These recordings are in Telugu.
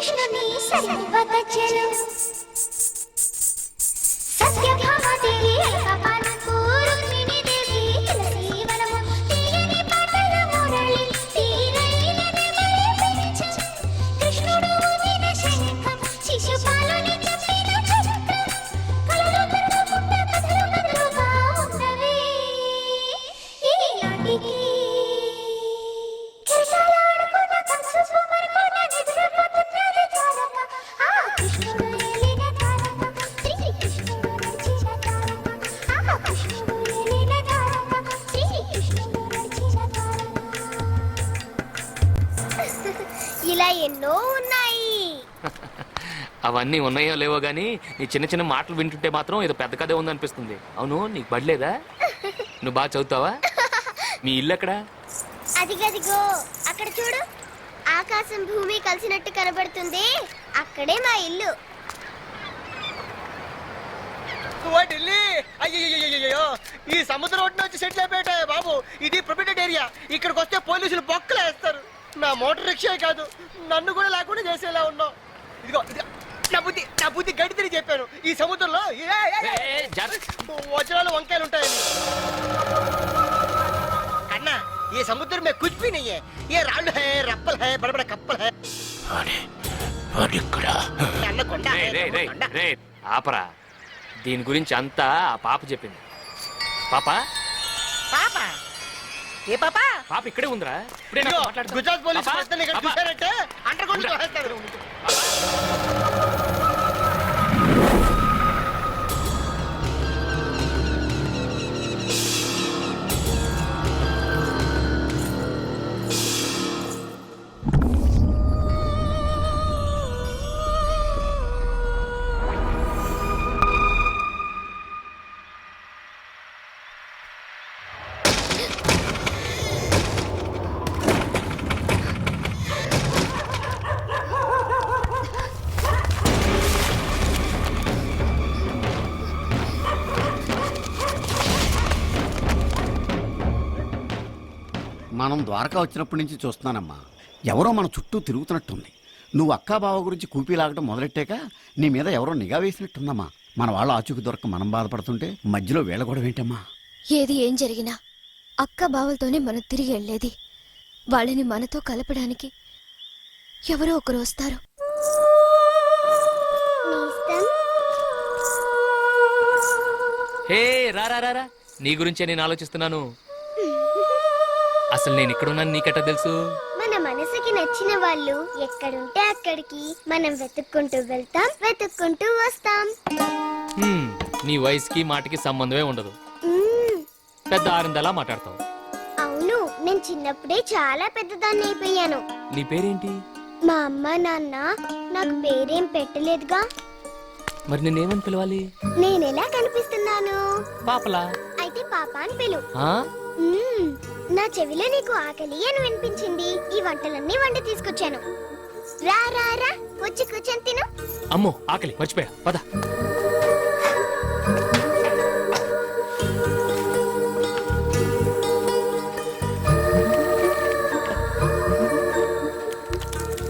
కృష్ణుని సర్వగజలు సత్యభామ దేవి అల్పపానకు రుక్మిణీ దేవి తులసి వనము తీయని పాటల మురళి తీరైన నెమలి పింఛం కృష్ణుడు ఊదిన శంఖం శిశుపాలుని చెప్పిన చక్రం కలలు తిరుగుకుంట కథలు కథలుగా ఉన్నవే ఈనాటికి కిరటాలాడుకున్న కంసు కుమారుకున్న నిద్రపోతున్నది తారక ఆ కృష్ణుడు ఏలిన తారక శ్రీకృష్ణుడు నడిచిన తారక ఆ కృష్ణుడు ఏలిన తారక శ్రీకృష్ణుడు నడిచిన తారక ఇలా ఎన్నో ఉన్నాయి. అవన్నీ ఉన్నాయో లేవో గానీ నీ చిన్న చిన్న మాటలు వింటుంటే మాత్రం ఏదో పెద్ద కథే ఉందనిపిస్తుంది. అవును, నీకు బడిలేదా? నువ్వు బాగా చదువుతావా? మీ ఇల్లు ఎక్కడా? అదిగదిగో అక్కడ చూడు, ఆకాశం భూమి కలిసినట్టు కనబడుతుంది. అక్కడే మా ఇల్లు. అయ్యో, ఈ సముద్రం ఒడ్డున వచ్చి సెటిల్ అయిపోయాయి బాబు. ఇది ప్రొటెక్టెడ్ ఏరియా. ఇక్కడికి వస్తే పోలీసులు బొక్కలు వేస్తారు. నా మోటార్ రిక్షా కాదు, నన్ను కూడా లేకుండా చేసేలా ఉన్నావు. ఇదిగో నా బుద్ధి గడితని చెప్పాను. ఈ సముద్రంలో వజ్రాలు వంకాయలు ఉంటాయని. అన్నా, ये समुद्र में कुछ भी नहीं है. ये राళ్ళు है, रप्पल है, बड़े बड़े कप्पल है. ఆపరా, దీని గురించి అంతా ఆ పాప చెప్పింది. పాప పాప ఏ పాప? పాప ఇక్కడే ఉందిరా. గుజరాత్ పోలీసు చూసారంటే అండర్ గ్రౌండ్ వేస్తారు. మనం ద్వారకా వచ్చినప్పటి నుంచి చూస్తున్నానమ్మా, ఎవరో మన చుట్టూ తిరుగుతున్నట్టుంది. నువ్వు అక్కా బావ గురించి కూపీలాగడం మొదలెట్టాక నీ మీద ఎవరో నిఘా వేసినట్టుందమ్మా. మన వాళ్ళ ఆచూకి దొరక మనం బాధపడుతుంటే మధ్యలో వేళ కూడా ఏంటమ్మా? ఏది ఏం జరిగినా అక్క బావలతోనే మనం తిరిగి వెళ్ళేది. వాళ్ళని మనతో కలపడానికి ఎవరో ఒకరు వస్తారు. హే రా రా రా, నీ గురించే నేను ఆలోచిస్తున్నాను. అసలు నేను ఇక్కడున్నాను నీకెట్టా తెలుసు? మన మనసుకి నచ్చిన వాళ్ళు ఎక్కడుంటే అక్కడికి మనం వెతుక్కుంటూ వెళ్తాం, వెతుక్కుంటూ వస్తాం. నీ వయసుకి మాటకి సంబంధమే ఉండదు. పెద్ద ఆరిందలా మాట్లాడతావు. అవును, నేను చిన్నప్పుడే చాలా పెద్దదాన్ని అయిపోయాను. నీ పేరేంటి? మా అమ్మ నాన్న నాకు పేరేం పెట్టలేదుగా. మరి నేనేమని పిలవాలి? నేనెలా కనిపిస్తున్నాను? పాపలా. అయితే పాప అని పిలు. ఆ? నా చెవిలో నీకు ఆకలి అని వినిపించింది. ఈ వంటలన్నీ వండి తీసుకొచ్చాను. రా రా రా, వచ్చి కూర్చొని తిను. అమ్మో, ఆకలి మర్చిపోయా, పద.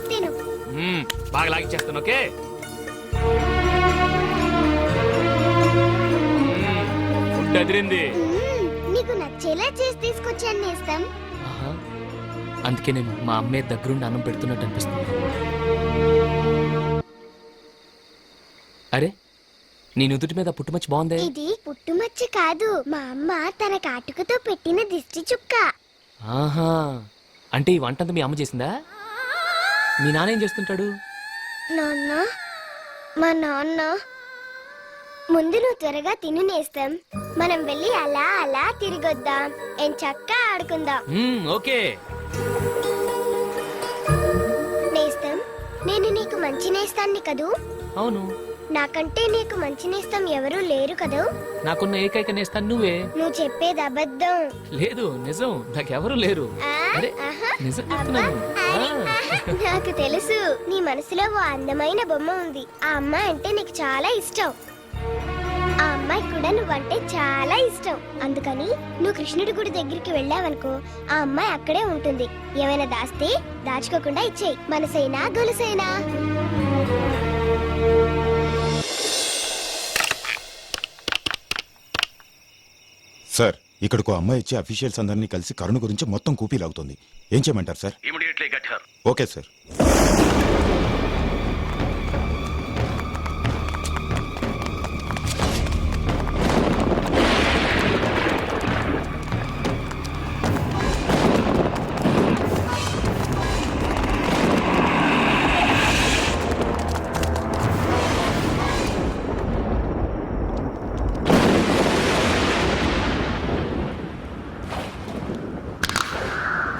తిను. బాగా లాగిచ్చేస్తాను. ఓకే, ఫుడ్ అదిరింది. నీకు నచ్చేలా చేసి తీసుకొచ్చాను నేస్తం. అందుకే నేను మా అమ్మే దగ్గరుండి అన్నం పెడుతున్నట్టు అనిపిస్తుంది. అరే, నీ నుదుటి మీద పుట్టుమచ్చి బాగుంది. ఇది పుట్టుమచ్చి కాదు, మా అమ్మ తన కాటుకతో పెట్టిన దిష్టి చుక్క. ఆహా, అంటే ఈ వంటంతా మీ అమ్మ చేసిందా? మీ నాన్న ఏం చేస్తుంటాడు? నాన్న, మా నాన్న ముందు నువ్వు త్వరగా తిను నేస్తం. మనం వెళ్ళి అలా అలా తిరిగొద్దాం, చక్కగా ఆడుకుందాం. ఓకే నేస్తం, నేను నీకు మంచి నేస్తాన్ని కదూ? అవును. నాకంటే నీకు మంచి నేస్తం ఎవరూ లేరు కదూ? నాకున్న ఏకైక నేస్తాను నువ్వే. నువ్వు చెప్పేది అబద్ధం. లేదు, నిజం, నాకెవరు లేరు. అరే, నిజం చెప్తున్నాను. నాకు తెలుసు, నీ మనసులో ఓ అందమైన బొమ్మ ఉంది. ఆ అమ్మ అంటే నీకు చాలా ఇష్టం. ఆ అమ్మాయికి కూడా నువ్వంటే చాలా ఇష్టం. అందుకని నువ్వు కృష్ణుడి గుడి దగ్గరికి వెళ్ళావనుకో, ఆ అమ్మాయి అక్కడే ఉంటుంది. ఏమైనా దాస్తే దాచుకోకుండా ఇచ్చేయి. మనసైనా గొలుసైనా. సార్, ఇక్కడికి అమ్మాయి ఇచ్చే అఫీషియల్స్ అందరినీ కలిసి కరుణ గురించి మొత్తం కూపీ లాగుతుంది. ఏం చేయమంటారు sir? Immediately get her. Okay sir.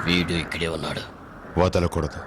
వీడు ఇక్కడే ఉన్నాడు. వదలకూడదు.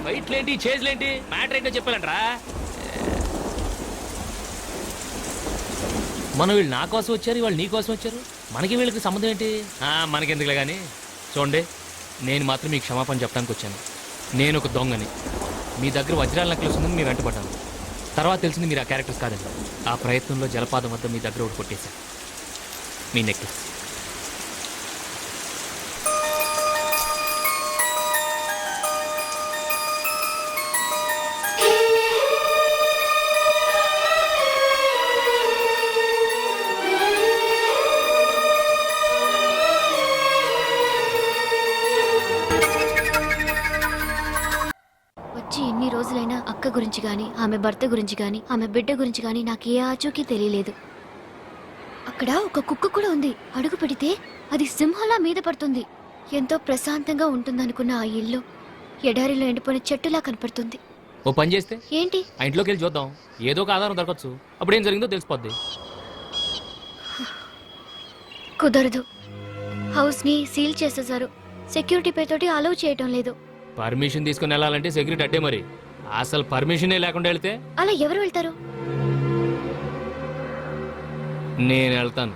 ఫైట్లేంటి, చేజ్లేంటి, మ్యాటర్ ఏంటో చెప్పాలంట్రా. మనం వీళ్ళు నా కోసం వచ్చారు, వాళ్ళు నీ కోసం వచ్చారు. మనకి వీళ్ళకి సంబంధం ఏంటి? మనకెందుకులే కానీ. చూడండి, నేను మాత్రం మీకు క్షమాపణ చెప్పడానికి వచ్చాను. నేను ఒక దొంగని. మీ దగ్గర వజ్రాల నెక్లెస్ ఉందని మీ వెంటపడ్డాను. తర్వాత తెలిసింది మీరు ఆ క్యారెక్టర్స్ కాదండి. ఆ ప్రయత్నంలో జలపాతం వద్ద మీ దగ్గర ఒకటి కొట్టేశాను, మీ నెక్లెస్. వచ్చి ఎన్ని రోజులైనా అక్క గురించి గాని, ఆమె భర్త గురించి గాని, ఆమె బిడ్డ గురించి గాని నాకు ఏ ఆచూకీ తెలియలేదు. అక్కడ ఒక కుక్క కూడా ఉంది. అడుగు పెడితే అది సింహంలా మీద పడుతుంది. ఎంతో ప్రశాంతంగా ఉంటుందనుకున్న ఆ ఇల్లు ఎడారిలో ఎండిపోయిన చెట్టులా కనపడుతుంది. ఓ పని చేస్తే ఏంటి? ఆ ఇంట్లోకి వెళ్ళి చూద్దాం, ఏదో ఒక ఆధారం దొరకచ్చు. అప్పుడు ఏం జరిగిందో తెలిసిపోద్ది. కుదరదు. హౌస్ ని సీల్ చేసేశారు. సెక్యూరిటీ పేతోటి అలౌ చేయటం లేదు. పర్మిషన్ తీసుకుని వెళ్ళాలంటే సెక్యూరిటీ అడ్డే. మరి అసలు పర్మిషనే లేకుండా వెళ్తే అలా ఎవరు వెళ్తారు? నేను వెళ్తాను.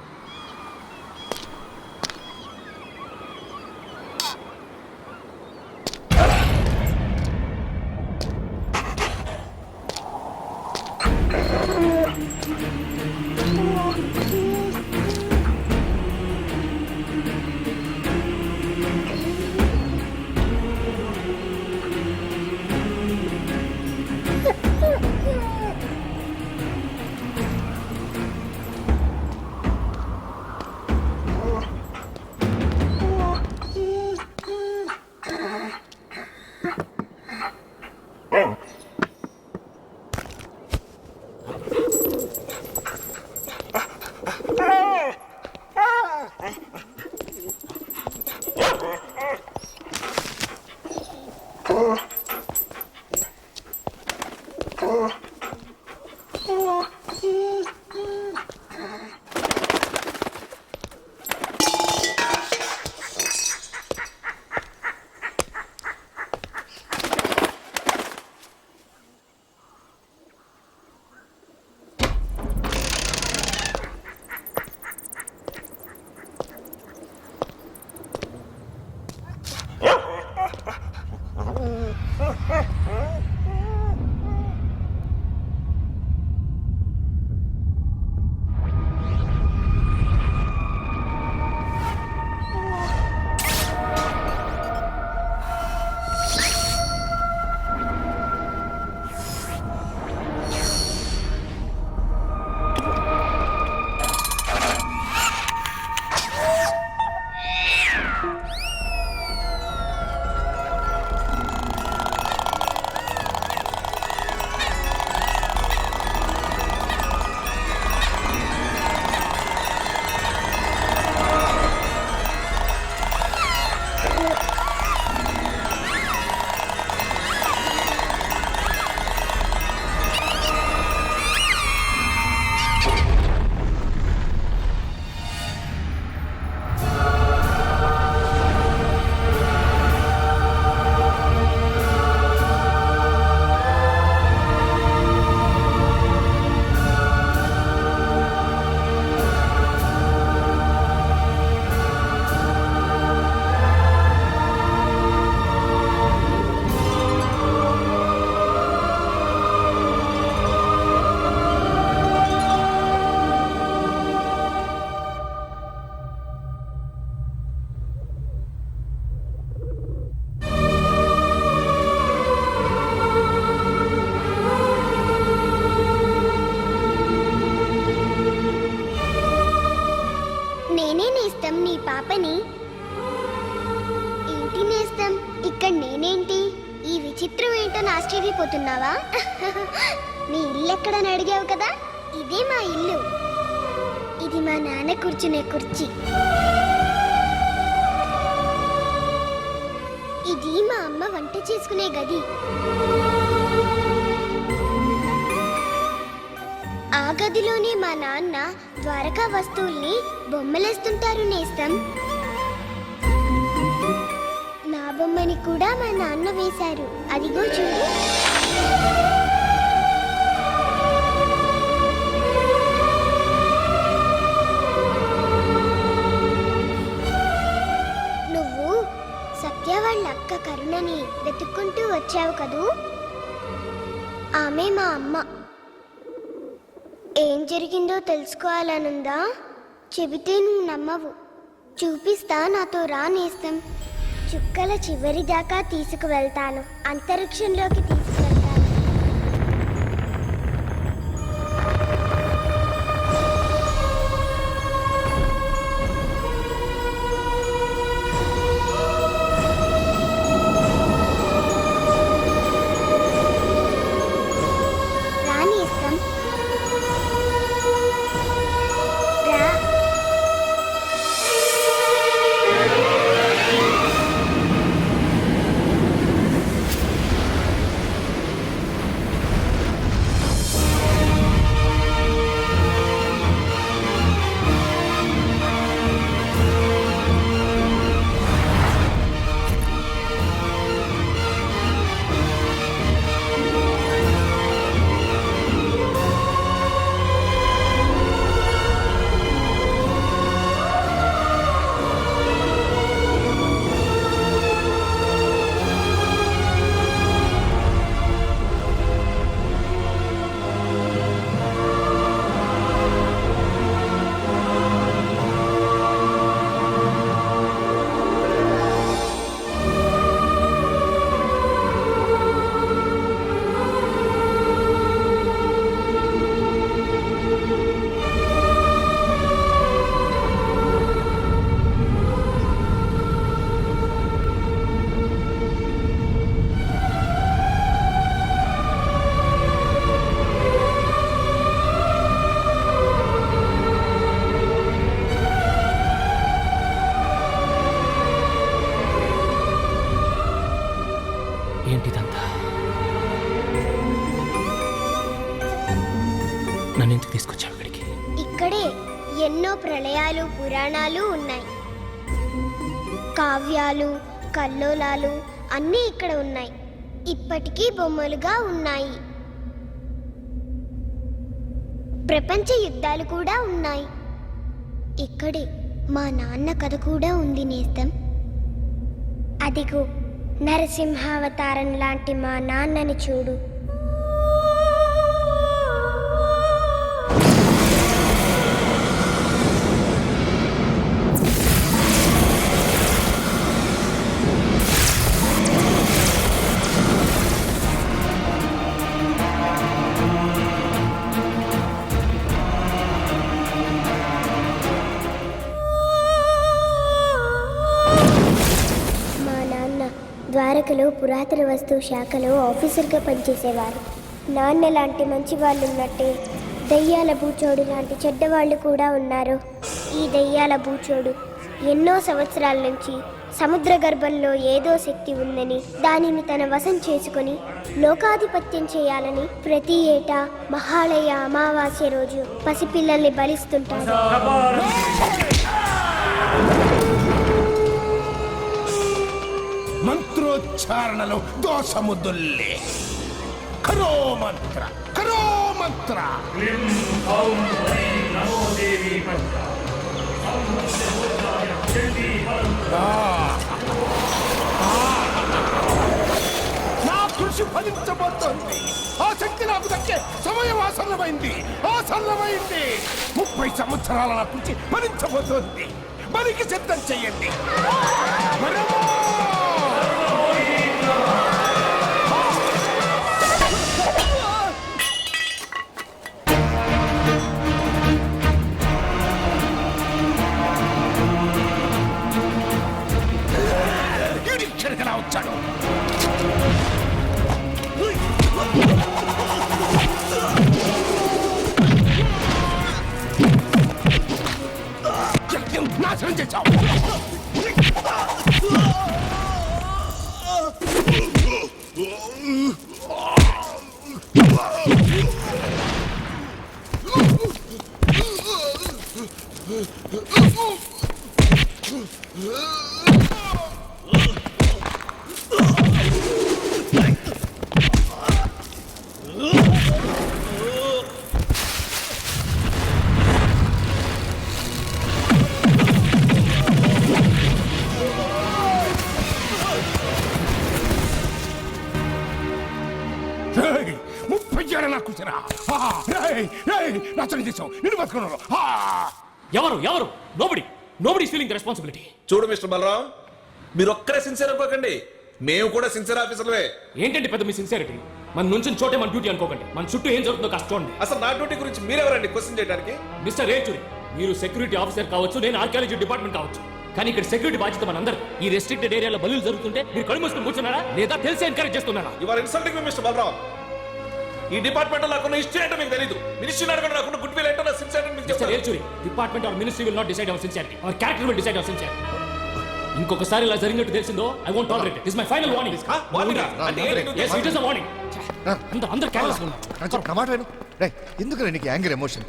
ఆశ్చర్యపోతున్నావా? నీ ఇల్లు ఎక్కడని అడిగావు కదా, ఇదే మా ఇల్లు. ఇది మా నాన్న కూర్చునే కుర్చీ. ఇది మా అమ్మ వంట చేసుకునే గది. ఆ గదిలోనే మా నాన్న ద్వారకా వస్తువుల్ని బొమ్మలేస్తుంటారు నేస్తం. నా బొమ్మని కూడా మా నాన్న వేశారు, అదిగో చూడు. నువ్వు సత్య వాళ్ళ అక్క కరుణని వెతుక్కుంటూ వచ్చావు కదూ, ఆమె మా అమ్మ. ఏం జరిగిందో తెలుసుకోవాలనుందా? చెబితే నువ్వు నమ్మవు. చూపిస్తా, నాతో రా నేస్తం. చుక్కల చివరి దాకా తీసుకువెళ్తాను, అంతరిక్షంలోకి తీసుకువెళ్తాను. రా నేస్తం, రా. ఏంటిదంతా? నన్ను ఎందుకు తీసుకొచ్చావు ఇక్కడికి? ఇక్కడే ఎన్నో ప్రళయాలు, పురాణాలు ఉన్నాయి. కావ్యాలు, కల్లోలాలు అన్నీ ఇక్కడ ఉన్నాయి. ఇప్పటికీ బొమ్మలుగా ఉన్నాయి. ప్రపంచ యుద్ధాలు కూడా ఉన్నాయి. ఇక్కడే మా నాన్న కథ కూడా ఉంది నేస్తం. అదిగో నరసింహావతారం లాంటి మా నాన్నని చూడు. ద్వారకలో పురాతన వస్తువు శాఖలో ఆఫీసర్గా పనిచేసేవారు. నాన్న లాంటి మంచి వాళ్ళు ఉన్నట్టే దయ్యాల బూచోడు లాంటి చెడ్డవాళ్ళు కూడా ఉన్నారు. ఈ దయ్యాల బూచోడు ఎన్నో సంవత్సరాల నుంచి సముద్ర గర్భంలో ఏదో శక్తి ఉందని, దానిని తన వశం చేసుకుని లోకాధిపత్యం చేయాలని ప్రతి ఏటా మహాలయ అమావాస్య రోజు పసిపిల్లల్ని బలిస్తుంటాడు. మంత్రోచ్చారణలో దోషముదుల్లే. కరో మంత్ర, కరో మంత్ర. నా కృషి ఫలించబోతోంది. ఆ శక్తి నాకు దక్కే సమయం ఆసన్నమైంది, ఆసన్నమైంది. 30 సంవత్సరాల నా కృషి ఫలించబోతోంది. మనకి సిద్ధం చెయ్యండి. వచ్చాడు. నాశనం చేశావు. రేయ్, 30 ఏళ్ళ నా కూతురా. నాశనం చేశావు. నిన్ను బతుకున్నాను. ఎవరు ఎవరు నోబడి ఫీలింగ్ రెస్పాన్సిబిలిటీ. చూడు మిస్టర్ బలరాం, మీరు ఒక్కరే సిన్సియర్ అనుకోకండి, మేము కూడా సిన్సియర్ ఆఫీసర్లే. ఏంటంటే పెద్ద మీ సిన్సియారిటీ? మన నుంచి చోటే మన డ్యూటీ అనుకోకండి. మన చుట్టూ ఏం జరుగుతుందో కాస్త చూడండి. అసలు నా డ్యూటీ గురించి మీరెవరండి క్వశ్చన్ చేయడానికి? మిస్టర్ రేచూరి, మీరు సెక్యూరిటీ ఆఫీసర్ కావచ్చు, నేను ఆర్కియాలజీ డిపార్ట్మెంట్ కావచ్చు, కానీ ఇక్కడ సెక్యూరిటీ బాధ్యత మనందరూ. ఈ రెస్ట్రిక్టెడ్ ఏరియాలో బలులు జరుగుతుంటే మీరు కళ్ళు మూసుకుని కూర్చున్నారా లేదా తెలిసి ఎంకరేజ్ చేస్తున్నారా? You are insulting me mister Balaram. ఈ డిపార్ట్మెంట్ లో నాకున్న హిస్టరీ ఏంటో మీకు తెలీదు. మినిస్ట్రీ అడగండి, నాకున్న గుడ్ విల్ ఏంటో, నా సిన్సియర్ మీకు మిస్టర్ చెప్తాను. Rechuri, department are ministry will not decide our sincerity. Our character will decide our sincerity. ఇంకొకసారి ఇలా జరిగినట్టు తెలిసిందో I won't tolerate it. This my final warning. warning ఆ? అంటే ఏంటి నువ్వు yes, it is a warning. అందరూ కేర్లెస్ ఉన్నారు. నా మాట విను. రే, ఎందుకు నీకు యాంగర్ ఎమోషన్?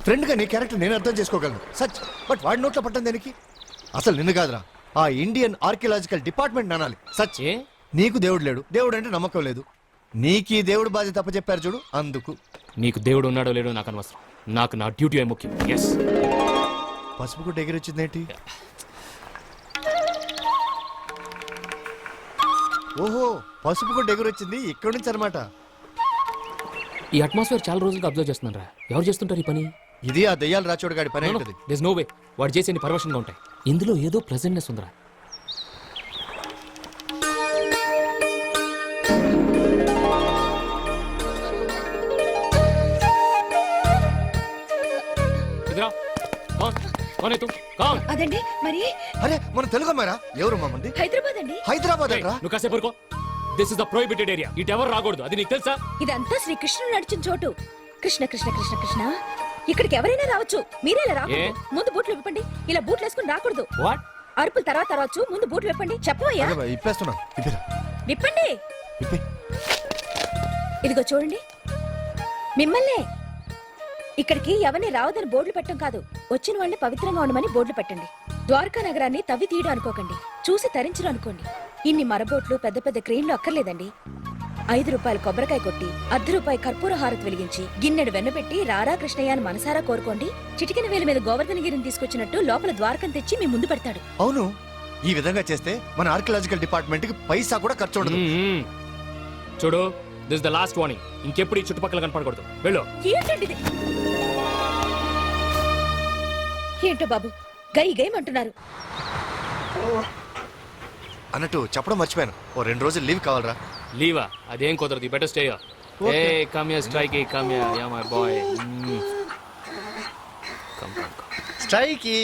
ఫ్రెండ్ గా నీ క్యారెక్టర్ నేను అర్థం చేసుకోగలను సచ్, బట్ వాడి నోట్లో పట్టం దేనికి? అసలు నిన్ను కాదురా, ఆ ఇండియన్ ఆర్కియలాజికల్ డిపార్ట్మెంట్ అనాలి. సచ్, ఏ? నీకు దేవుడు లేడు, దేవుడు అంటే నమ్మకం లేదు. నీకు ఈ దేవుడు బాధ్యత చెప్పారు చూడు, అందుకు. నీకు దేవుడు ఉన్నాడో లేడో నాకు అనవసరం. నాకు నా డ్యూటీ ముఖ్యం. ఎస్. పసుపు గుడ్డ ఎగిరొచ్చిందేంటి? ఓహో, పసుపు గుడ్డ ఎగురొచ్చింది ఇక్కడి నుంచి అనమాట. ఈ అట్మాస్ఫియర్ చాలా రోజులుగా అబ్జర్వ్ చేస్తున్నారా? ఎవరు చేస్తుంటారు ఈ పని? ఇది ఆ దయ్యాల రాచోడు గాడి పని ఉంటుంది. This no way. వాడు చేసేది పర్వర్షన్ గా ఉంటాయి. ఇందులో ఏదో ప్రెజెంట్నెస్ ఉందిరా. ఇదిరా. కౌన్ హై తు? కౌన్? అదండి మరి అరే, మన తెలుగు అమ్మారా? ఎవరు మమ్మంది? హైదరాబాద్ అండి. హైదరాబాద్ ఏయ్, అంటారా? నువ్వు కాసేపు ఊరుకో. This is the prohibited area. ఇటు ఎవరు రాకూడదు. అది నీకు తెలుసా? ఇదంతా శ్రీకృష్ణుడు నడిచిన చోటు. కృష్ణ కృష్ణ కృష్ణ కృష్ణ. ఇక్కడికి ఎవరైనా రావచ్చు, మీరే ఇలా రాకూడదు. ముందు బూట్లు విప్పండి. ఇలా బూట్లు వేసుకుని రాకూడదు. వాట్? అరుపులు తర్వాత రావచ్చు, ముందు బూట్లు విప్పండి. చెప్పవయ్యా, అరే, ఇప్పేస్తున్నా. ఇప్పేరా. విప్పండి. ఇప్పే. ఇదిగో చూడండి, మిమ్మల్నే. ఇక్కడికి ఎవరిని రావదని బోర్డులు పెట్టడం కాదు, వచ్చిన వాళ్ళని పవిత్రంగా ఉండమని బోర్డులు పెట్టండి. ద్వారకా నగరాన్ని తవ్వి తీయడం అనుకోకండి, చూసి తరించడం అనుకోండి. ఇన్ని మరబోట్లు, పెద్ద పెద్ద క్రెయిన్లు అక్కర్లేదండి. 5 రూపాయలు కొబ్బరికాయ కొట్టి, ₹1 కర్పూర హారతి వెలిగించి, గిన్నెడు వెన్నపెట్టి రారా కృష్ణయ్య అని మనసారా కోరుకోండి. చిటికెన వేల మీద గోవర్ధనగిరిని తీసుకొచ్చినట్టు లోపల ద్వారకం తెచ్చి మీ ముందు పెడతాడు. అవును, ఈ విధంగా చేస్తే మన ఆర్కియలాజికల్ డిపార్ట్మెంట్ కి పైసా కూడా ఖర్చు ఉండదు. చూడు, దిస్ ద లాస్ట్ వార్నింగ్. ఇంకెప్పుడు ఈ చుట్టుపక్కల కనపడకూడదు. వెళ్ళు. ఏంటండి ఇది? ఏంటో బాబు, గై గైమంటున్నారు. అన్నట్టు చెప్పడం మర్చిపోయాను, ఓ 2 రోజులు లీవ్ కావాలరా. లీవా? అదేం కుదరదు. Better stay. ఏ come here Strike. Come here. Yeah my boy. Come come come. స్ట్రైకి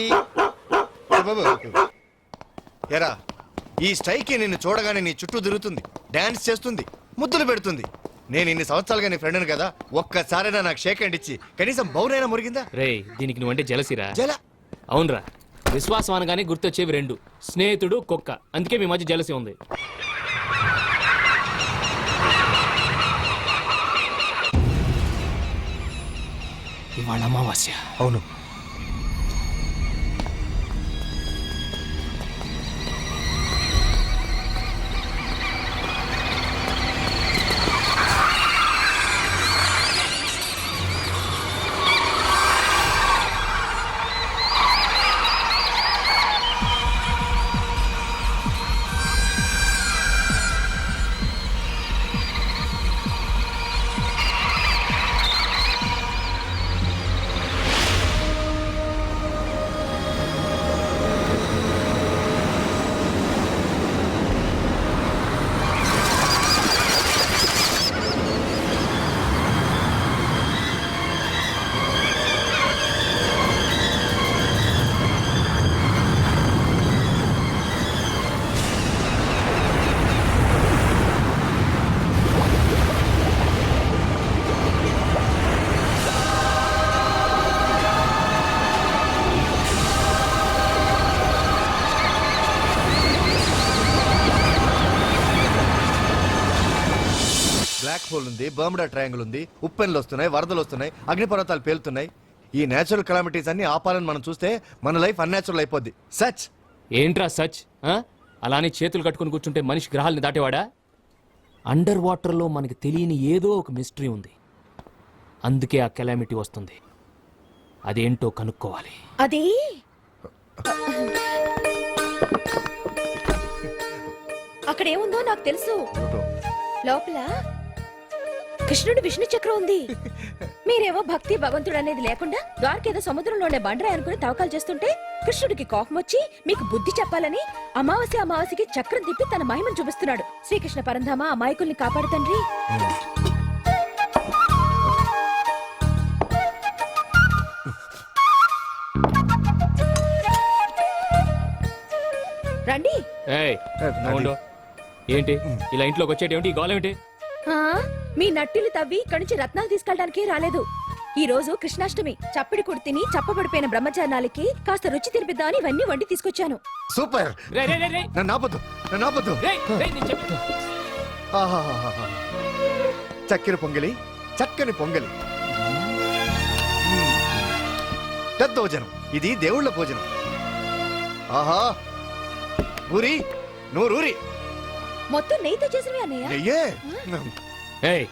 బాబు. ఎరా, ఈ స్ట్రైకి నిన్ను చూడగానే నీ చుట్టూ తిరుగుతుంది, డాన్స్ చేస్తుంది, ముద్దులు పెడుతుంది. నేను ఇన్ని సంవత్సరాలుగా నీ ఫ్రెండ్ని కదా, ఒక్కసారైనా నాకు షేక్ హ్యాండ్ ఇచ్చి కనీసం బౌనైనా మురిగిందా? రేయ్, దీనికి నువ్వంటే జలసిరా? జల అవునరా. విశ్వాసం అనగానే గుర్తొచ్చేవి 2: స్నేహితుడు, కుక్క. అందుకే మీ మధ్య జలసి ఉంది. ఇవాళ అమావాస్య. అవును, ఉంది, బర్ముడా ట్రయాంగిల్ ఉంది, ఉప్పెన్లు వస్తున్నాయి, వరదలు వస్తున్నాయి, అగ్నిపర్వతాలు పేలుతున్నాయి. ఈ నేచురల్ కెలామిటీస్ అన్ని ఆపాలని మనం చూస్తే మన లైఫ్ అన్నేచురల్ అయిపోద్ది. సచ్ ఏంట్రా సచ్ ఆ? అలానే చేతులు కట్టుకుని కూర్చుంటే మనిషి గ్రహాలని దాటేవాడా? అండర్ వాటర్లో మనకి తెలియని ఏదో ఒక మిస్టరీ ఉంది. అందుకే ఆ కెలామిటీ వస్తుంది. అదేంటో కనుక్కోవాలి. అది అక్కడ ఏముందో నాకు తెలుసు. లోపల కృష్ణుడు విష్ణు చక్రం ఉంది. మీరేమో భక్తి భగవంతుడు అనేది లేకుండా ద్వారకేదో సముద్రంలోనే బండరాయి అనుకుని తవ్వకాలు చేస్తుంటే కృష్ణుడికి కోపం వచ్చి మీకు బుద్ధి చెప్పాలని అమావాస్యకి చక్రం తిప్పి తన మహిమను చూపిస్తున్నాడు. శ్రీకృష్ణ పరంధామ అమాయకుల్ని కాపాడు తండ్రి. రండి. ఏయ్, నువ్వు ఉండు. ఏంటి ఇలా ఇంట్లోకి వచ్చేటి ఏమిటి? ఈ గోళం ఏంటి? ఆ, మీ నట్టిలు తవ్వి ఇక్కడి నుంచి రత్నాలు తీసుకెళ్ళడానికి రాలేదు. ఈ రోజు కృష్ణాష్టమి. చప్పిడి కుడి తిని చప్పబడిపోయిన బ్రహ్మచారాలకి కాస్త రుచి తినిపిద్దామని ఇవన్నీ వండి తీసుకొచ్చాను. సూపర్. రేయ్, రేయ్, రేయ్, రేయ్. నన్ను ఆపొద్దు, నన్ను ఆపొద్దు. రేయ్, రేయ్, నేను చెప్పేది. ఆహాహాహా. చక్కెర పొంగలి, చక్కని పొంగలి, దద్దోజనం. ఇది దేవుళ్ళ భోజనం. ఆహా, ఊరి నూరూరి. మొత్తం నెయ్యితో చేసినవి అన్నయ్య. నెయ్యే. ఏయ్,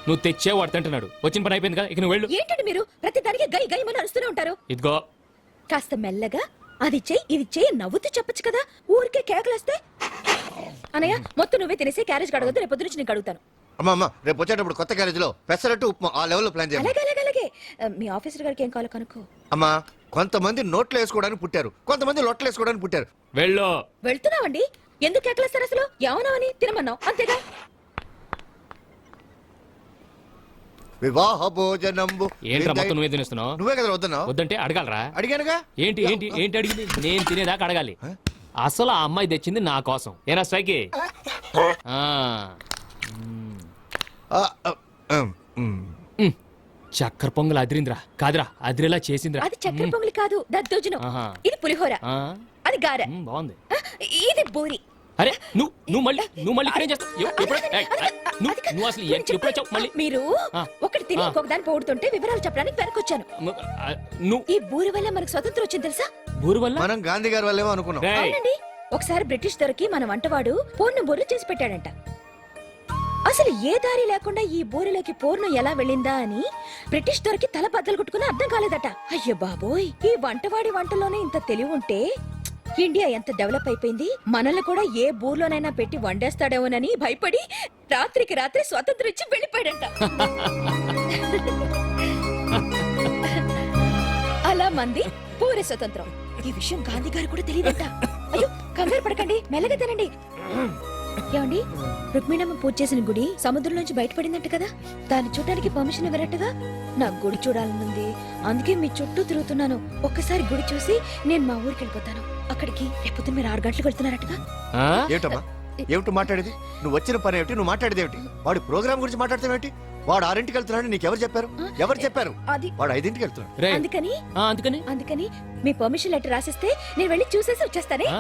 నువ్వు తెచ్చే వాడు తింటున్నాడు. వచ్చిన పని అయిపోయింది కదా, ఇక నువ్వు వెళ్ళు. ఏంటండి మీరు ప్రతి దానికి గై గై అని అరుస్తూనే ఉంటారు. ఇదిగో కాస్త మెల్లగా అది చెయ్యి ఇది చెయ్యి నవ్వుతూ చెప్పొచ్చు కదా. ఊరికే కేకలేస్తే. అన్నయ్య మొత్తం నువ్వే తినేసి క్యారేజ్ కడగొద్దు. రేపు పొద్దు నుంచి నేను కడుగుతాను. అమ్మా రేపు వచ్చేటప్పుడు కొత్త క్యారేజ్ లో పెసరట్టు ఉప్మా ఆ లెవెల్లో ప్లాన్ చేయాలి. అలాగే అలాగే అలాగే. మీ ఆఫీసర్ గారికి ఏం కావాలో కనుక్కో. అమ్మా కొంతమంది నోట్లు వేసుకోవడానికి పుట్టారు, కొంతమంది లొట్లు వేసుకోవడానికి పుట్టారు. వెళ్ళు. వెళ్తున్నావండి. ఎందుకు కేకలేస్తారు అసలు? ఏమన్నావని తినమన్నావు అంతేగా. వివాహ భోజనంబు. ఏంట్రా మొత్తం నువ్వే తినేస్తున్నావు? నువ్వే కదా వద్దన్నావు. వద్దంటే అడగాలరా? అడిగానుగా. ఏంటి ఏంటి ఏంటి అడిగింది? నేను తినేదాకా అడగాలి. అసలు ఆ అమ్మాయి తెచ్చింది నా కోసం. ఏనా స్ట్రైక్? చక్కెర పొంగల్ అదిరింద్రా. కాదురా, అదిరేలా చేసిందిరా. అది చక్కెర పొంగలి కాదు, దద్దోజనం. ఆహా. ఇది పులిహోర. ఆ, అది గారె. బాగుంది. ఇది బూరి. అరే నువ్వు మళ్ళీ ఇక్కడ ఏం చేస్తావు? నువ్వు అసలు ఎప్పుడు వచ్చావు మళ్ళీ? మీరు ఆ. ఒకటి తిని ఇంకొక దాన్ని పోగొడుతుంటే వివరాలు చెప్పడానికి వెనకొచ్చాను. నువ్వు ఈ బూరి వల్ల మనకు స్వతంత్రం వచ్చింది తెలుసా? బూరు వల్ల? మనం గాంధీ గారి వల్లేమో అనుకున్నాం. రేయ్, అవునండి. ఒకసారి బ్రిటిష్ దొరికి మన వంటవాడు పూర్ణ బూరెలు చేసి పెట్టాడంట. అసలు ఏ దారి లేకుండా ఈ బూరెలోకి పూర్ణం ఎలా వెళ్ళిందా అని బ్రిటిష్ దొరికి తల బద్దలు కొట్టుకుని అర్థం కాలేదట. అయ్యో బాబోయ్, ఈ వంటవాడి వంటలోనే ఇంత తెలివి ఉంటే ఇండియా ఎంత డెవలప్ అయిపోయింది. మనల్ని కూడా ఏ బూర్లోనైనా పెట్టి వండేస్తాడేమోనని భయపడి రాత్రికి రాత్రి స్వాతంత్రం ఇచ్చి వెళ్ళిపోయాడంట. అలా మంది పూరే స్వతంత్రం. ఈ విషయం గాంధీ గారు కూడా తెలియదట. అయ్యో కంగారు పడకండి, మెల్లగా తినండి. ఏమండి, రుక్మిణమ్మ పూజ చేసిన గుడి సముద్రంలోంచి బయటపడిందంట కదా. దాన్ని చూడడానికి పర్మిషన్ ఇవ్వరట్టుగా. నాకు గుడి చూడాలనుంది, అందుకే మీ చుట్టూ తిరుగుతున్నాను. ఒక్కసారి గుడి చూసి నేను మా ఊరికి వెళ్ళిపోతాను. అక్కడికి రేపు మీరు 6 గంటలకు వెళ్తున్నారట్టుగా. ఆ? ఏమిటమ్మా ఏమిటి మాట్లాడేది? నువ్వు వచ్చిన పని ఏమిటి? నువ్వు మాట్లాడేది ఏమిటి? వాడి ప్రోగ్రామ్ గురించి మాట్లాడతావేంటి? వాడు 6ంటికి వెళ్తున్నాడు నీకెవరు చెప్పారు? ఎవరు చెప్పారు? అది వాడు 5ంటికి వెళ్తున్నాడు. రేయ్, అందుకని అందుకని అందుకని మీ పర్మిషన్ లెటర్ రాసిస్తే నేను వెళ్ళి చూసేసి వచ్చేస్తానే. ఆ?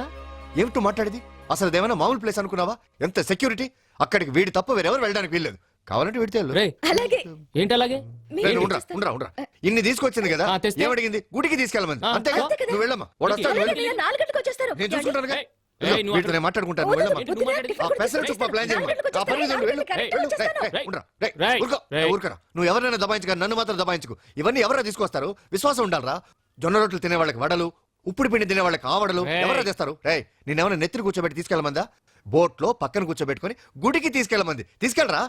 ఏమిటో మాట్లాడేది? అసలు అదేమైనా మామూలు ప్లేస్ అనుకున్నావా? ఎంత సెక్యూరిటీ! అక్కడికి వీడి తప్ప వేరెవరు వెళ్ళడానికి వీల్లేదు. కావాలంటే వీడితే వెళ్ళు. రేయ్, అలాగే ఏంటి అలాగే? మీరు రేయ్, ఉండరా. ఇన్ని తీసుకొచ్చింది కదా, ఆ, తెస్తే? ఏమడిగింది? గుడికి తీసుకెళ్ళమంది. ఆ, అంతేగా? అంతే కదా. నువ్వు వెళ్ళమ్మా. వాడు వస్తాడు, అలాగే వెళ్ళు. నేను 4 గంటలకు వచ్చేస్తారు. నేను చూసుకుంటానుగా. ఏయ్, నువ్వు వీటితో నేను మాట్లాడుకుంటాను. నువ్వు వెళ్ళమ్మా. ఏంటి నువ్వు మాట్లాడేది? ఆ పెసర చుప్ప ప్లాన్ చేయమ్మా. ఆ పని మీద ఉండు, వెళ్ళు. రేయ్, వెళ్ళు. రేయ్, రేయ్, ఉండరా. రేయ్, రేయ్, ఊరుకో. రేయ్. ఊరుకోరా. నువ్వు ఎవరైనా దబాయించుగా నన్ను మాత్రం దబాయించుకు. ఇవన్నీ ఎవరైనా తీసుకొస్తారు? విశ్వాసం ఉండాలరా. జొన్న రొట్టెలు తినే వాళ్ళకి వడలు, ఉప్పుడు పిండి తినే వాళ్ళకి ఆవడలు రేయ్. ఎవరో చేస్తారు. రేయ్, నేనేమైనా నెత్తిని కూర్చోబెట్టి తీసుకెళ్ళమందా? బోట్ లో పక్కన కూర్చోబెట్టుకొని గుడికి తీసుకెళ్ళమంది. తీసుకెళ్ళరా.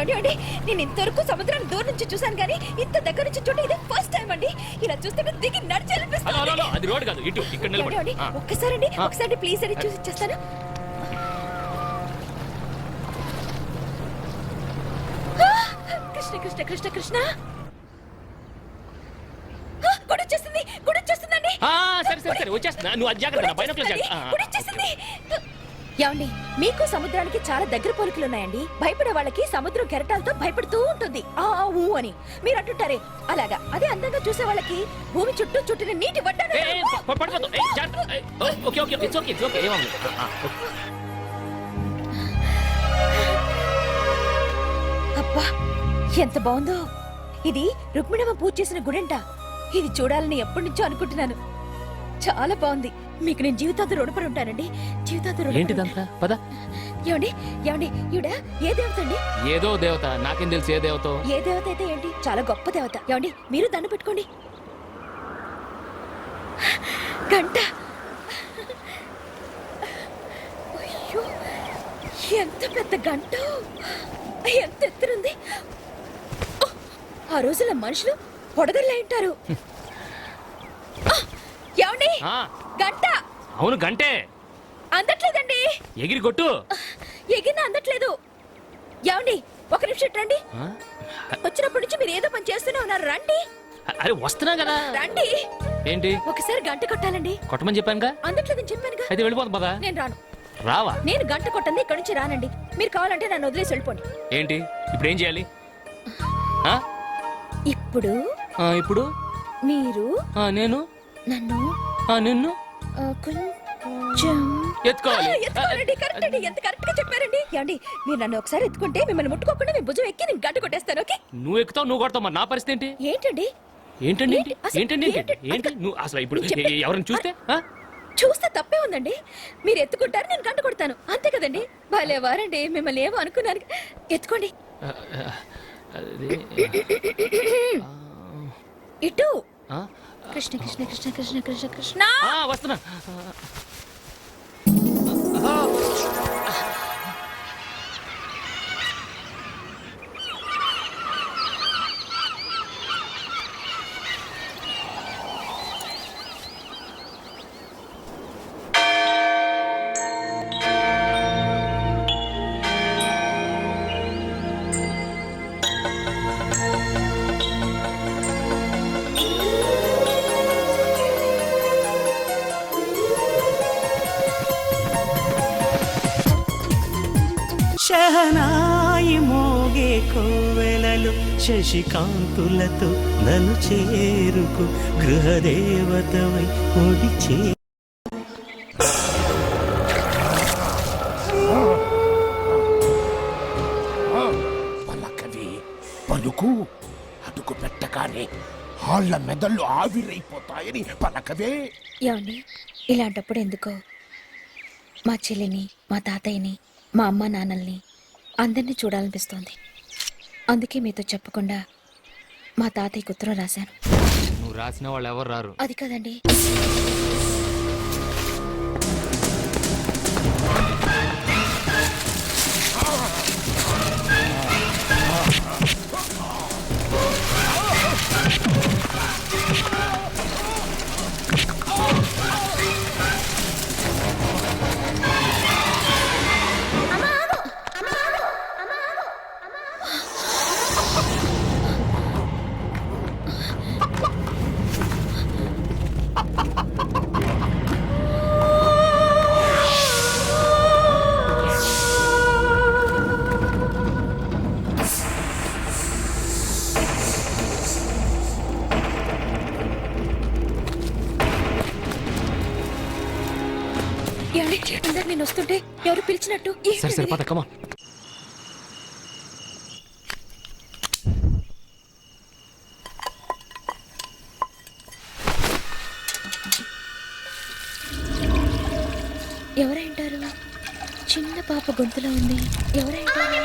ఏమండి, నేను ఇంతవరకు సముద్రాన్ని దూరం నుంచి చూసాను కానీ ఇంత దగ్గర నుంచి చూడండి ఇది ఫస్ట్ టైం అండి. ఇలా చూస్తుంటే దిగి హలో, హలో, హలో, అది రోడ్ కాదు, ఇటు ఇక్కడ నిలబడి. నడిచేయాలి. ఆ. ఒక్కసారి ప్లీజ్ అని చూసి ఇచ్చేస్తాను. కృష్ణ కృష్ణ కృష్ణ కృష్ణ. గుడి వచ్చేస్తుందండి. ఆ, సరే సరే సరే వచ్చేస్తున్నా. నువ్వు అది జాగ్రత్త, నా బైనాక్యులర్ జాగ్రత్త. ఆ, గుడి వచ్చేసింది. ఏమండి, మీకు సముద్రానికి చాలా దగ్గర పోలికలు ఉన్నాయండి. భయపడే వాళ్ళకి సముద్రం కెరటాలతో భయపడుతూ ఉంటుంది. ఆ ఊ అని మీరు అంటుంటారే అలాగా. అదే అందంగా చూసే వాళ్ళకి భూమి చుట్టూ చుట్టిన నీటి వడ్డాను. ఏయ్, ఏయ్, పడిపోతావు. ఏయ్, జాగ్రత్త. ఏయ్, okay okay, it's okay, it's okay, ఏమవ్వలేదు. ఆ, ఓకే. అబ్బా ఎంత బాగుందో. ఇది రుక్మిణమ్మ పూజ చేసిన గుడంట. ఇది చూడాలని ఎప్పటి నుంచో అనుకుంటున్నాను. చాలా బాగుంది. మీకు నేను జీవితాంతం రుణపడి ఉంటానండి. జీవితాంతం రుణపడి ఏంటిదంతా పద. ఏమండి ఏమండి ఈవిడ ఏ దేవత అండి? ఏదో దేవత, నాకేం తెలుసు ఏ దేవతో. ఏ దేవత అయితే ఏంటి, చాలా గొప్ప దేవత. ఏమండి మీరు దండ పెట్టుకోండి. గంట. అయ్యో ఎంత పెద్ద గంట, ఎంత ఎత్తునుంది. ఆ రోజుల్లో మనుషులు పొడగర్లే ఉంటారు. ఏమండి ఆ, గంట అవును గంటే. అందట్లేదండి. ఎగిరి కొట్టు. ఎగిరిన అందట్లేదు. ఏమండి ఒక నిమిషం రండి. ఆ? వచ్చినప్పటి నుంచి మీరు ఏదో పని చేస్తూనే ఉన్నారు. రండి అరే వస్తున్నా కదా. రండి. ఏంటి ఒకసారి గంట కొట్టాలండి. కొట్టమని చెప్పానుగా. అందట్లేదని చెప్పానుగా. అయితే వెళ్ళిపోతుంది పదా. నేను రాను. రావా? నేను గంట కొట్టండి ఇక్కడి నుంచి రానండి. మీరు కావాలంటే నన్ను వదిలేసి వెళ్ళిపోండి. ఏంటి ఇప్పుడు ఏం చేయాలి? ఆ? ఇప్పుడు ఇప్పుడు మీరు నేను నన్ను నిన్ను కొంచెం ఎత్తుకోవాలి. ఎత్తుకోవాలండి. కరెక్ట్ అండి. ఎంత కరెక్ట్ గా చెప్పారండి. ఏమండి మీరు నన్ను ఒకసారి ఎత్తుకుంటే మిమ్మల్ని ముట్టుకోకుండా మీ భుజం ఎక్కి నేను గంట కొట్టేస్తాను. ఓకే? నువ్వు ఎక్కుతావు, నువ్వు కొడతావు. మరి నా పరిస్థితి ఏంటి? ఏంటండి ఏంటండి ఏంటి? అసలు ఏంటండి ఏంటి? ఏంటి నువ్వు అసలు ఇప్పుడు నేను చెప్పే- ఎవరిని చూస్తే ఆ? చూస్తే తప్పే ఉందండి. మీరు ఎత్తుకుంటారు, నేను గంట కొడతాను. అంతే కదండి. భలేవారండి. మిమ్మల్ని ఏమో అనుకున్నాను. ఎత్తుకోండి. అది, ఇటు ఆ? కృష్ణ కృష్ణ కృష్ణ కృష్ణ కృష్ణ కృష్ణ. వస్తున్నా. శహనాయి మోగే కోవెలలు శశికాంతులతో నన్ను చేరుకు గృహదేవతవై ఒడి చే పలకవి పలుకు. అడుగు పెట్టగానే వాళ్ళ మెదళ్ళు ఆవిరైపోతాయని పలకవే. ఏమండి ఇలాంటప్పుడు ఎందుకో మా చెల్లిని, మా తాతయ్యని, మా అమ్మ నాన్నల్ని అందరినీ చూడాలనిపిస్తోంది. అందుకే మీతో చెప్పకుండా మా తాతయ్యకు ఉత్తరం రాశాను. నువ్వు రాసిన వాళ్ళు ఎవరు రారు. అది కదండి. ఏమండి ఇందాక నేను వస్తుంటే ఎవరు పిలిచినట్టు. సరే సరే పద కమా. ఎవరైంటారు? చిన్న పాప గొంతులో ఉంది. ఎవరైంటారు?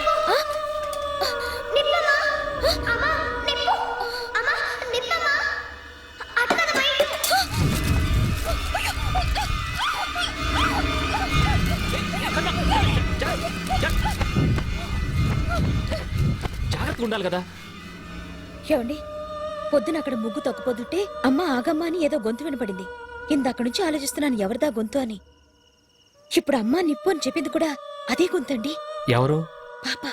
జాగ్రత్తగా ఉండాలి కదా. ఏమండి పొద్దున అక్కడ ముగ్గు తొక్కపోతుంటే అమ్మ ఆగమ్మ అని ఏదో గొంతు వినపడింది. ఇందాక నుంచి ఆలోచిస్తున్నాను ఎవరిదా గొంతు అని. ఇప్పుడు అమ్మ నిప్పు అని చెప్పింది కూడా అదే గొంతండి. ఎవరు? పాప.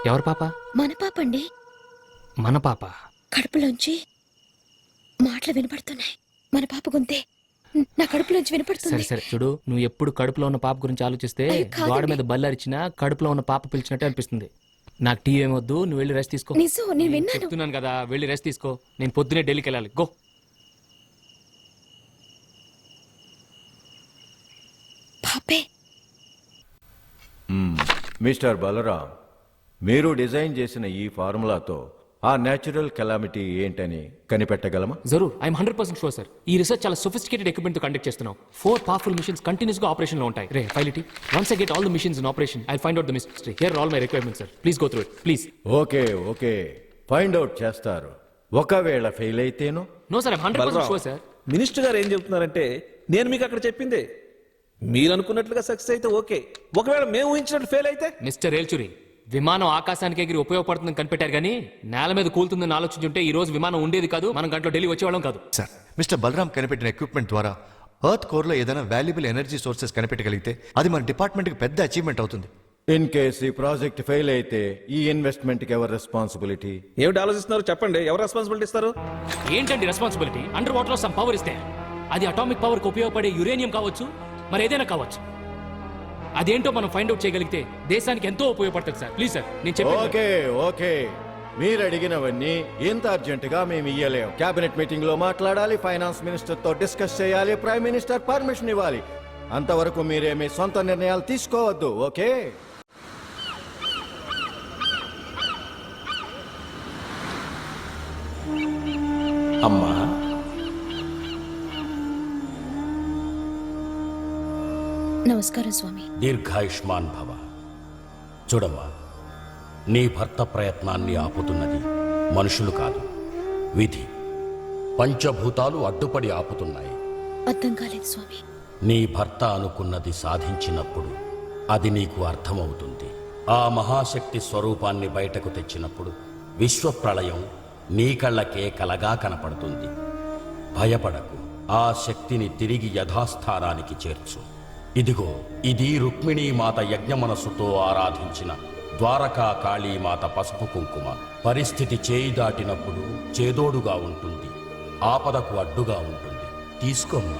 ఎవరు పాప? మన పాప అండి. మన పాప? కడుపులోంచి మాటలు వినపడుతున్నాయి. మన పాప గొంతే నా కడుపులోంచి సరే వినపడుతుంది. సరే చూడు, నువ్వు ఎప్పుడు కడుపులో ఉన్న పాప గురించి ఆలోచిస్తే అయ్యో, కాదండి. గోడ మీద బల్లరిచినా కడుపులో ఉన్న పాప పిలిచినట్టే అనిపిస్తుంది. నాకు టీ ఏమొద్దు, నువ్వు వెళ్ళి రెస్ట్ తీసుకో. నిజం, నేను విన్నాను. చెప్తున్నాను కదా, వెళ్ళి రెస్ట్ తీసుకో. నేను పొద్దునే ఢిల్లీకి వెళ్ళాలి. గో. పాపే. మిస్టర్ బలరాం, మీరు డిజైన్ చేసిన ఈ ఫార్ములాతో ఆ నేచురల్ కెలామిటీ ఏంటని కనిపెట్టగలమా? జరూర్, ఐఎమ్ 100% షూర్ సార్. ఈ రీసెర్చ్ చాలా సొఫిస్టికేటెడ్ ఎక్విప్మెంట్ తో కండక్ట్ చేస్తున్నాం. 4 పవర్ఫుల్ మిషన్స్ కంటిన్యూస్ గా ఆపరేషన్ లో ఉంటాయి. రే file it. Once I get all the machines in operation I find out the mystery. Here all my requirements sir. Please go through it please. Okay find out చేస్తారు. ఒకవేళ ఫెయిల్ అయితేనో? No sir, I'm 100% sure sir. Minister గారు ఏం చెప్తున్నారంటే నేను మీకు అక్కడ చెప్పిందే మీరు అనుకున్నట్లుగా సక్సెస్ అయితే ఓకే, ఒకవేళ మేము ఊహించినట్టు ఫెయిల్ అయితే? మిస్టర్ ఏల్చురి, విమానం ఆకాశానికి ఎగిరి ఉపయోగపడుతుందని కనిపెట్టారు కానీ నేల మీద కూలుతుందని ఆలోచించుంటే ఈ రోజు విమానం ఉండేది కాదు, మనం గంటలో ఢిల్లీ వచ్చేవాళ్ళం కాదు. సార్, మిస్టర్ బలరాం కనిపెట్టిన ఎక్విప్మెంట్ ద్వారా ఎర్త్ కోర్ లో ఏదైనా వాల్యుబుల్ ఎనర్జీ సోర్సెస్ కనిపెట్టగలిగితే అది మన డిపార్ట్మెంట్ కి పెద్ద అచీవ్మెంట్ అవుతుంది. ఇన్ కేస్ ఈ ప్రాజెక్ట్ ఫెయిల్ అయితే ఈ ఇన్వెస్ట్మెంట్ కి ఎవరు రెస్పాన్సిబిలిటీ? ఏమిటి ఆలోచిస్తున్నారు చెప్పండి, ఎవరు రెస్పాన్సిబిలిటీ ఇస్తారు? ఏంటండి రెస్పాన్సిబిలిటీ? అండర్ వాటర్ లో సమ్ పవర్ ఇస్తే అది అటామిక్ పవర్ కు ఉపయోగపడే యురేనియం కావచ్చు, మరి ఏదైనా కావచ్చు. అదేంటో మనం ఫైండ్ అవుట్ చేయగలిగితే దేశానికి ఎంతో ఉపయోగపడుతుంది సార్. ప్లీజ్ సార్, నేను చెప్పేది. ఓకే మీరు అడిగినవన్నీ ఇంత అర్జెంట్ గా మేము ఇయ్యలేం. కేబినెట్ మీటింగ్ లో మాట్లాడాలి, ఫైనాన్స్ మినిస్టర్ తో డిస్కస్ చేయాలి, ప్రైమ్ మినిస్టర్ పర్మిషన్ ఇవ్వాలి. అంతవరకు మీరేమీ సొంత నిర్ణయాలు తీసుకోవద్దు. ఓకే? అమ్మా, నమస్కారం స్వామి. దీర్ఘాయుష్మాన్ భవ. చూడమ్మా, నీ భర్త ప్రయత్నాన్ని ఆపుతున్నది మనుషులు కాదు, విధి. పంచభూతాలు అడ్డుపడి ఆపుతున్నాయి. అర్థం కాలేదు స్వామి. నీ భర్త అనుకున్నది సాధించినప్పుడు అది నీకు అర్థమవుతుంది. ఆ మహాశక్తి స్వరూపాన్ని బయటకు తెచ్చినప్పుడు విశ్వప్రళయం నీ కళ్ళకే కలగా కనపడుతుంది. భయపడకు, ఆ శక్తిని తిరిగి యథాస్థానానికి చేర్చు. ఇదిగో, ఇది రుక్మిణీమాత యజ్ఞ మనస్సుతో ఆరాధించిన ద్వారకా కాళీమాత పసుపు కుంకుమ. పరిస్థితి చేయి దాటినప్పుడు చేదోడుగా ఉంటుంది, ఆపదకు అడ్డుగా ఉంటుంది. తీసుకోమ్మా.